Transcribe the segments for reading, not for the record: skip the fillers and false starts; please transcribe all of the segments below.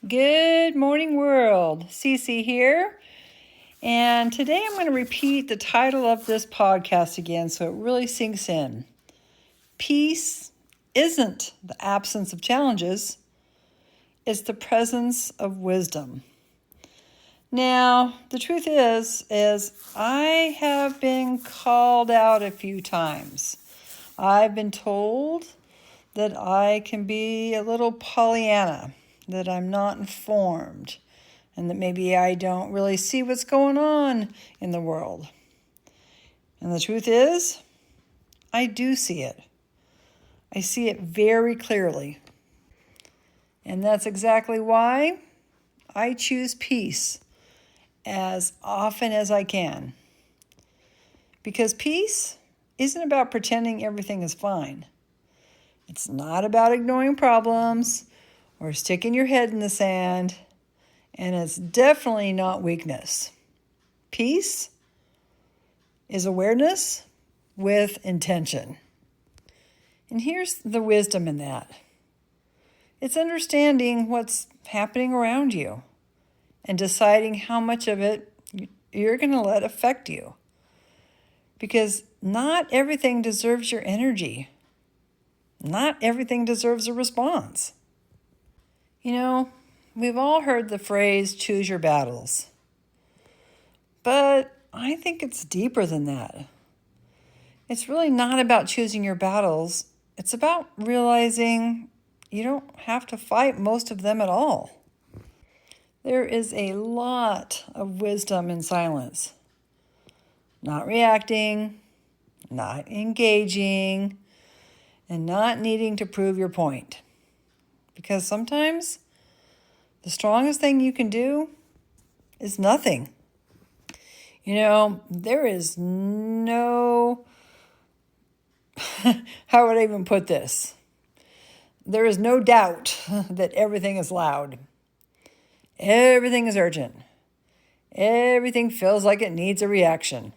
Good morning, world. Cece here. And today I'm going to repeat the title of this podcast again so it really sinks in. Peace isn't the absence of challenges, it's the presence of wisdom. Now, the truth is I have been called out a few times. I've been told that I can be a little Pollyanna, that I'm not informed, and that maybe I don't really see what's going on in the world. And the truth is, I do see it. I see it very clearly. And that's exactly why I choose peace as often as I can. Because peace isn't about pretending everything is fine. It's not about ignoring problems or sticking your head in the sand, and it's definitely not weakness. Peace is awareness with intention. And here's the wisdom in that. It's understanding what's happening around you and deciding how much of it you're going to let affect you. Because not everything deserves your energy. Not everything deserves a response. You know, we've all heard the phrase, choose your battles. But I think it's deeper than that. It's really not about choosing your battles. It's about realizing you don't have to fight most of them at all. There is a lot of wisdom in silence. Not reacting, not engaging, and not needing to prove your point. Because sometimes the strongest thing you can do is nothing. You know, there is no, how would I even put this? There is no doubt that everything is loud. Everything is urgent. Everything feels like it needs a reaction.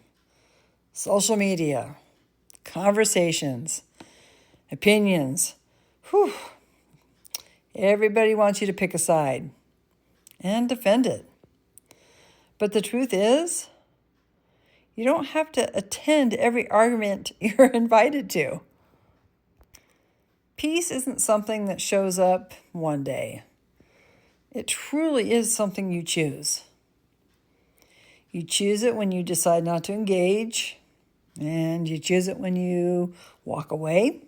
Social media, conversations, opinions. Whew. Everybody wants you to pick a side and defend it. But the truth is, you don't have to attend every argument you're invited to. Peace isn't something that shows up one day. It truly is something you choose. You choose it when you decide not to engage, and you choose it when you walk away,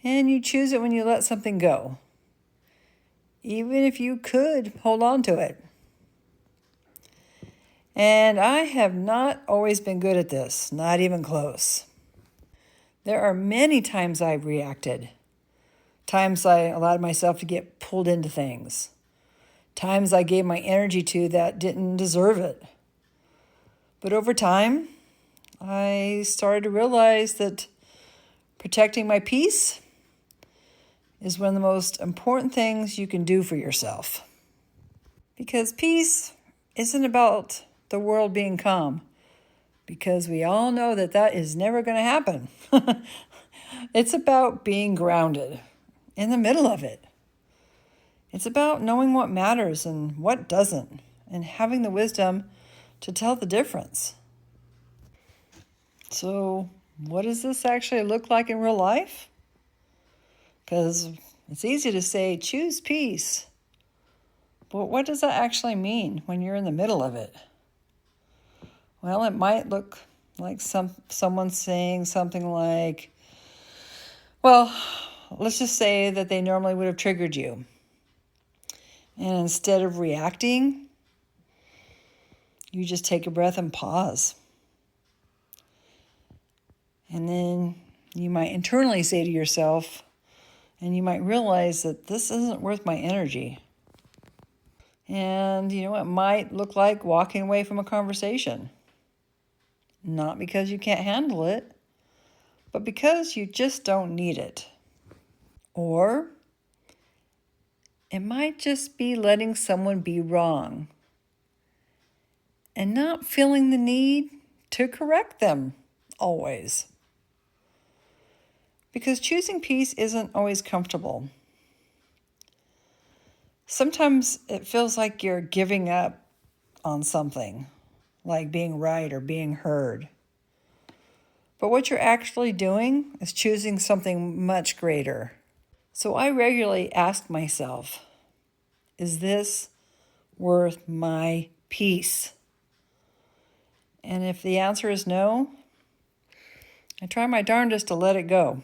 and you choose it when you let something go, even if you could hold on to it. And I have not always been good at this, not even close. There are many times I've reacted, times I allowed myself to get pulled into things, times I gave my energy to that didn't deserve it. But over time, I started to realize that protecting my peace is one of the most important things you can do for yourself. Because peace isn't about the world being calm, because we all know that that is never going to happen. It's about being grounded in the middle of it. It's about knowing what matters and what doesn't, and having the wisdom to tell the difference. So, what does this actually look like in real life? Because it's easy to say, choose peace. But what does that actually mean when you're in the middle of it? Well, it might look like someone saying something like, well, let's just say that they normally would have triggered you. And instead of reacting, you just take a breath and pause. And then you might internally say to yourself, and you might realize that this isn't worth my energy. And, it might look like walking away from a conversation. Not because you can't handle it, but because you just don't need it. Or it might just be letting someone be wrong and not feeling the need to correct them always. Because choosing peace isn't always comfortable. Sometimes it feels like you're giving up on something, like being right or being heard. But what you're actually doing is choosing something much greater. So I regularly ask myself, is this worth my peace? And if the answer is no, I try my darndest to let it go.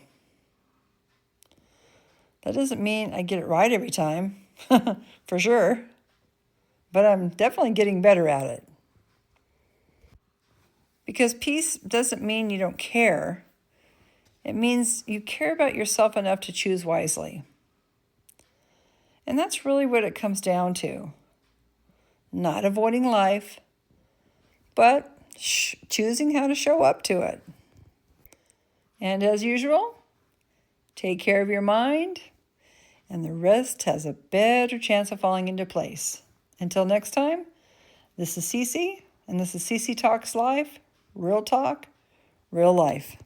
That doesn't mean I get it right every time, for sure, but I'm definitely getting better at it. Because peace doesn't mean you don't care. It means you care about yourself enough to choose wisely. And that's really what it comes down to. Not avoiding life, but choosing how to show up to it. And as usual, take care of your mind, and the rest has a better chance of falling into place. Until next time, this is Cece, and this is Cece Talks Life, real talk, real life.